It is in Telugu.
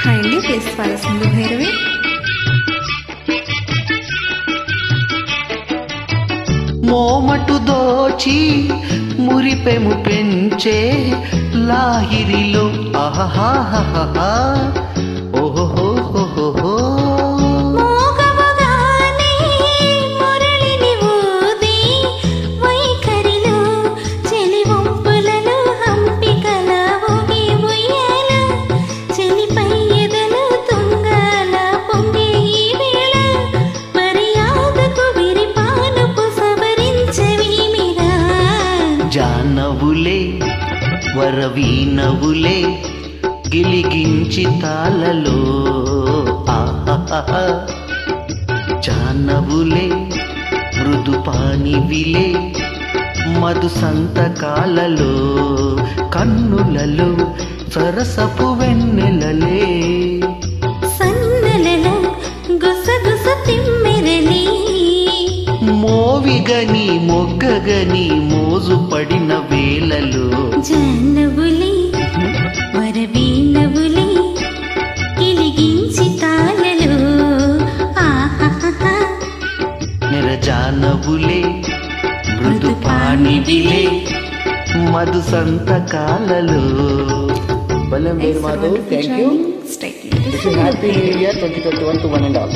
హాయ్ అండి, ప్లీజ్ ఫాలో సింధు భైరవి. మోమటు దోచి మురిపెము పెంచే లాహిరిలో ఆహాహాహా ఓహోహోహోహో జానవులే వరవీనవులే గిలిగించి తాళలో ఆహాహా జానవులే మృదుపానివిలే మధు సంతకాలలో కన్నులలో సరసపు వెన్నెలలే సన్నలలో గుసగుస తిమ్మెరలి మోవిగని మొగ్గగని మోజు పడిన వేళలో జానవులే వరవీనవులే గిలిగించి తాళలో ఆహాహా నిరజానవులే మృదుపానివిలే Madhu సంతకాలలో Well, Maधv, thank you. Stay tuned. Wish you happy New Year 2021 to one and all.